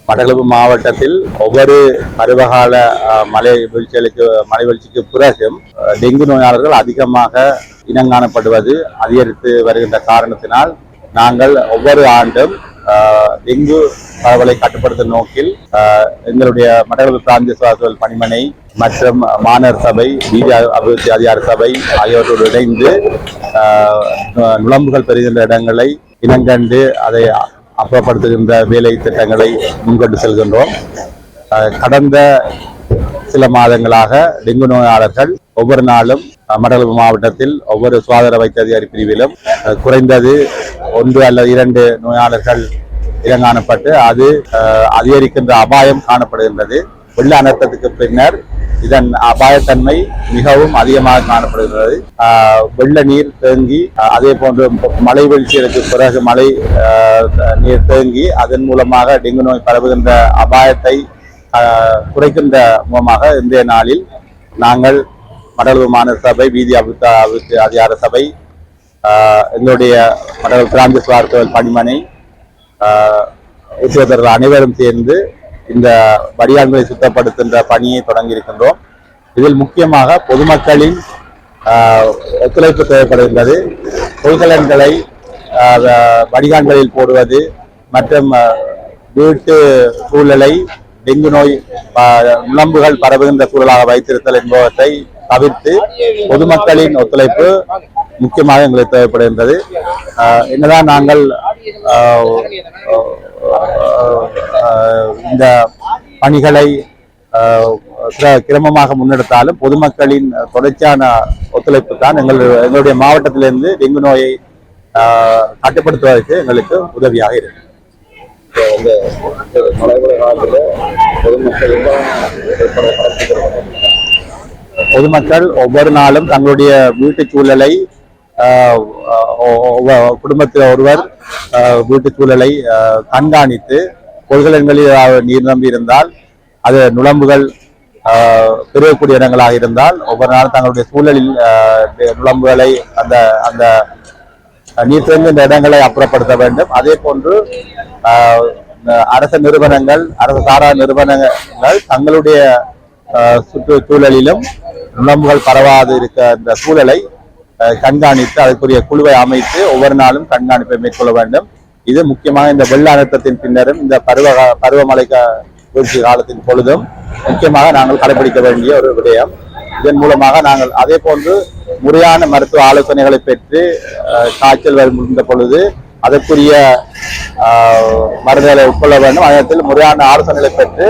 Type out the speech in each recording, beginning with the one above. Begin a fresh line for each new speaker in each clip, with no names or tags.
மட்டக்களப்பு மாவட்டத்தில் ஒவ்வொரு பருவகால மழை வீழ்ச்சிக்கு பிறகும் டெங்கு நோயாளர்கள் அதிகமாக இனங்காணப்படுவது அதிகரித்து வருகின்ற காரணத்தினால் நாங்கள் ஒவ்வொரு ஆண்டும் டெங்கு பரவலை கட்டுப்படுத்தும் நோக்கில் எங்களுடைய மட்டக்களப்பு பிராந்திய சுகாதார பணிமனை மற்றும் மாநகர சபை வீதி அபிவிருத்தி அதிகார சபை ஆகியவற்றோடு இணைந்து நுழம்புகள் பெறுகின்ற இடங்களை இனங்கண்டு அதை அப்புறப்படுத்துகின்ற வேலை திட்டங்களை முன்கொண்டு செல்கின்றோம். கடந்த சில மாதங்களாக டெங்கு நோயாளர்கள் ஒவ்வொரு நாளும் மட்டக்களப்பு மாவட்டத்தில் ஒவ்வொரு சுகாதார வைத்திய அதிகாரி பிரிவிலும் குறைந்தது 1 அல்லது 2 நோயாளர்கள் இனங்காணப்பட்டு அது அதிகரிக்கின்ற அபாயம் காணப்படுகின்றது. வெள்ள அனர்த்தத்துக்கு பின்னர் இதன் அபாயத்தன்மை மிகவும் அதிகமாக காணப்படுகிறது. வெள்ள நீர் தேங்கி அதே போன்று மழை வீழ்ச்சிகளுக்கு பிறகு மழை நீர் தேங்கி அதன் மூலமாக டெங்கு நோய் பரவுகின்ற அபாயத்தை குறைக்கின்ற மூலமாக இன்றைய நாளில் நாங்கள் மட்டக்களப்பு மாநகர சபை வீதி அபிவிருத்தி அதிகார சபை எங்களுடைய மட்டக்களப்பு பிராந்திய சுகாதார பணிமனை உத்தியோகத்தர்கள் அனைவரும் சேர்ந்து இந்த வடிகால்களை சுத்தப்படுத்துகின்ற பணியை தொடங்கி இருக்கின்றோம். இதில் முக்கியமாக பொதுமக்களின் ஒத்துழைப்பு தேவைப்படுகின்றது. கொள்கலன்களை வடிகால்களில் போடுவது மற்றும் வீட்டு சூழலை டெங்கு நோய் நுழம்புகள் பரவுகின்ற சூழலாக வைத்திருத்தல் என்பவற்றை தவிர்த்து பொதுமக்களின் ஒத்துழைப்பு முக்கியமாக எங்களுக்கு தேவைப்படுகின்றது. என்னதான் நாங்கள் இந்த பணிகளை கிரமமாக முன்னெடுத்தாலும் பொதுமக்களின் தொடர்ச்சியான ஒத்துழைப்பு தான் எங்களுடைய மாவட்டத்திலிருந்து டெங்கு நோயை கட்டுப்படுத்துவதற்கு எங்களுக்கு உதவியாக இருக்கு. பொதுமக்கள் ஒவ்வொரு நாளும் தங்களுடைய வீட்டு சூழலை குடும்பத்தில் ஒருவர் வீட்டு சூழலை கண்காணித்து கொள்கலன்களில் நீர் நம்பி இருந்தால் அது நுழம்புகள் பெருகக்கூடிய இடங்களாக இருந்தால் ஒவ்வொரு நாளும் தங்களுடைய சூழலில் நுழம்புகளை அந்த அந்த நீர் தேங்குகின்ற இடங்களை அப்புறப்படுத்த வேண்டும். அதே போன்று அரச நிறுவனங்கள் அரசு சாரா நிறுவனங்கள் தங்களுடைய சுற்றுச்சூழலிலும் நுழம்புகள் பரவாது இருக்க இந்த சூழலை கண்காணித்து அதற்குரிய குழுவை அமைத்து ஒவ்வொரு நாளும் கண்காணிப்பை மேற்கொள்ள வேண்டும். இது முக்கியமாக இந்த வெள்ள அனர்த்தத்தின் பின்னரும் இந்த பருவமழை வீழ்ச்சி காலத்தின் பொழுதும் முக்கியமாக நாங்கள் கடைபிடிக்க வேண்டிய ஒரு விடயம். இதன் மூலமாக நாங்கள் அதே போன்று முறையான மருத்துவ ஆலோசனைகளை பெற்று காய்ச்சல் வருகின்ற பொழுது அதற்குரிய மருந்துகளை உட்கொள்ள வேண்டும். அதற்கு முறையான ஆலோசனைகளை பெற்று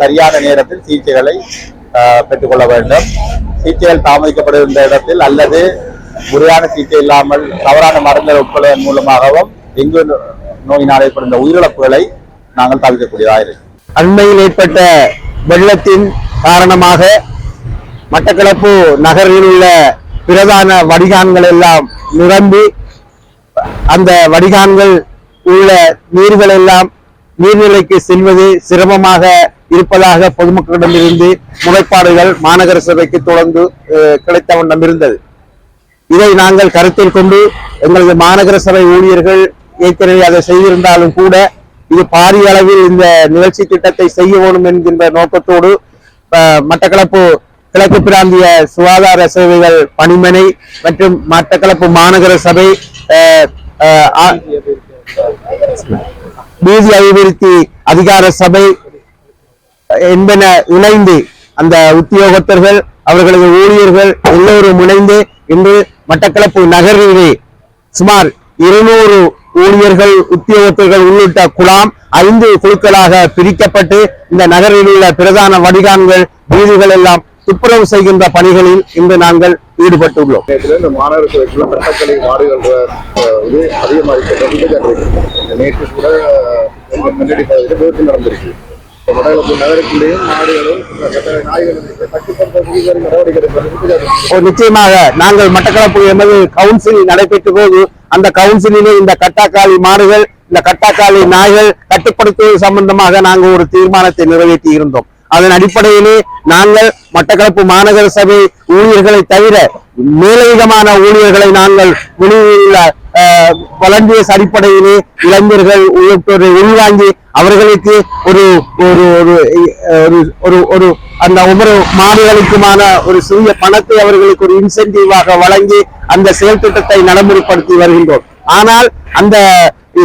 சரியான நேரத்தில் சிகிச்சைகளை பெற்றுக்கொள்ள வேண்டும். சிகிச்சைகள் தாமதிக்கப்படுகின்ற இடத்தில் அல்லது முறையான சிகிச்சை இல்லாமல் தவறான மருந்துகளை உட்கொள்வதன் மூலமாகவும் டெங்கு நோயினால் ஏற்படுகின்ற உயிரிழப்புகளை நாங்கள் தவிர்க்கக்கூடியதாக இருக்கு.
அண்மையில் ஏற்பட்ட வெள்ளத்தின் காரணமாக மட்டக்களப்பு நகரில் உள்ள பிரதான வடிகான்கள் எல்லாம் நிரம்பி அந்த வடிகான்கள் உள்ள நீர்கள் எல்லாம் நீர்நிலைக்கு செல்வது சிரமமாக இருப்பதாக பொதுமக்களிடமிருந்து முறைப்பாடுகள் மாநகர சபைக்கு தொடர்ந்து கிடைத்த வண்ணம் இருந்தது. இதை நாங்கள் கருத்தில் கொண்டு எங்களது மாநகர சபை ஊழியர்கள் ஏற்கனவே அதை செய்திருந்தாலும் கூட இது பாரிய அளவில் இந்த நிகழ்ச்சி திட்டத்தை செய்ய வேண்டும் என்கின்ற நோக்கத்தோடு மட்டக்களப்பு கிழக்கு பிராந்திய சுகாதார சேவைகள் பணிமனை மற்றும் மட்டக்களப்பு மாநகர சபை வீதி அபிவிருத்தி அதிகார சபை என்பன இணைந்து அந்த உத்தியோகத்தர்கள் அவர்களது ஊழியர்கள் எல்லோரும் இணைந்து இன்று மட்டக்களப்பு நகரிலே சுமார் 200 ஊழியர்கள் உத்தியோகத்தர்கள் உள்ளிட்ட குழாம் 5 குழுக்களாக பிரிக்கப்பட்டு இந்த நகரில் உள்ள பிரதான வடிகான்கள் வீதிகள் எல்லாம் துப்புரவு செய்கின்ற பணிகளில் இன்று நாங்கள் ஈடுபட்டுள்ளோம். நிச்சயமாக நாங்கள் மட்டக்களப்பு எமது கவுன்சில் நடைபெற்ற போது அந்த கவுன்சிலிலே இந்த கட்டாக்காளி மாடுகள் இந்த கட்டாக்காளி நாய்கள் கட்டுப்படுத்துவது சம்பந்தமாக நாங்கள் ஒரு தீர்மானத்தை நிறைவேற்றி இருந்தோம். அதன் அடிப்படையிலே நாங்கள் மட்டக்களப்பு மாநகர சபை ஊழியர்களை தவிர மேலதிகமான ஊழியர்களை நாங்கள் வெளியுள்ள வாலண்டியர்ஸ் அடிப்படையிலே இளைஞர்கள் உள்ளிட்டோரை உள்வாங்கி அவர்களுக்கு ஒரு ஒரு ஒரு ஒரு ஒரு அந்த ஒவ்வொரு மாடுகளுக்குமான ஒரு சிறிய பணத்தை அவர்களுக்கு ஒரு இன்சென்டிவாக வழங்கி அந்த செயல் திட்டத்தை நடைமுறைப்படுத்தி வருகின்றோம். ஆனால் அந்த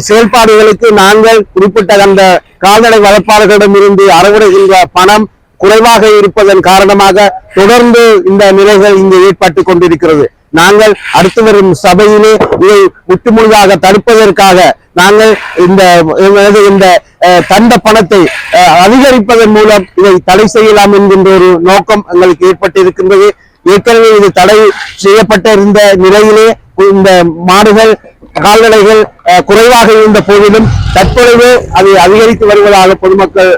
செயல்பாடுகளுக்கு நாங்கள் குறிப்பிட்ட அந்த கால்நடை வளர்ப்பாளர்களிடமிருந்து அறவிடுகின்ற பணம் குறைவாக இருப்பதன் காரணமாக தொடர்ந்து இந்த நிலைகள் இங்கு ஏற்பட்டுக் கொண்டிருக்கிறது. நாங்கள் அடுத்து வரும் சபையிலே இதை முற்றுமுழுதாக தடுப்பதற்காக நாங்கள் இந்த தண்ட பணத்தை அதிகரிப்பதன் மூலம் இதை தடை செய்யலாம் என்கின்ற ஒரு நோக்கம் எங்களுக்கு ஏற்பட்டிருக்கின்றது. ஏற்கனவே இது தடை செய்யப்பட்ட இருந்த நிலையிலே இந்த மாடுகள் கால்நடைகள் குறைவாக இருந்த போதிலும் தற்பொழுது அதை அதிகரித்து வருவதாக பொதுமக்கள்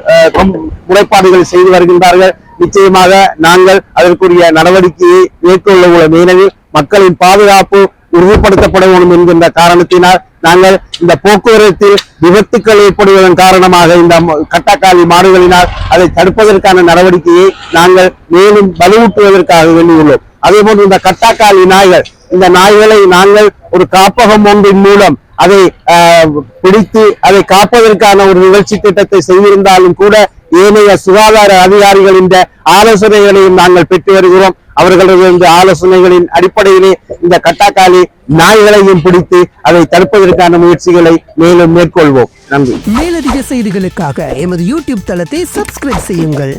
முறைப்பாடுகள் செய்து வருகின்றார்கள். நிச்சயமாக நாங்கள் அதற்குரிய நடவடிக்கையை மேற்கொள்ள உள்ளோம். ஏனெனில் மக்களின் பாதுகாப்பு உறுதிப்படுத்தப்பட வேண்டும் என்கின்ற காரணத்தினால் நாங்கள் இந்த போக்குவரத்தில் விபத்துக்கள் ஏற்படுவதன் காரணமாக இந்த கட்டக்காலி மாடுகளினால் அதை தடுப்பதற்கான நடவடிக்கையை நாங்கள் மேலும் வலுவூட்டுவதற்காக வேண்டியுள்ளோம். அதே போன்று இந்த கட்டாக்காலி நாய்கள், இந்த நாய்களை நாங்கள் ஒரு காப்பகம் ஒன்றின் மூலம் அதை பிடித்து அதை காப்பதற்கான ஒரு நிகழ்ச்சி திட்டத்தை செய்திருந்தாலும் கூட ஏனைய சுகாதார அதிகாரிகளின் ஆலோசனைகளையும் நாங்கள் பெற்று வருகிறோம். அவர்களது ஆலோசனைகளின் அடிப்படையிலே இந்த கட்டாக்காலி நாய்களையும் பிடித்து அதை தடுப்பதற்கான முயற்சிகளை மேலும் மேற்கொள்வோம். நன்றி.
மேலதிக செய்திகளுக்காக எமது யூடியூப் தளத்தை சப்ஸ்கிரைப் செய்யுங்கள்.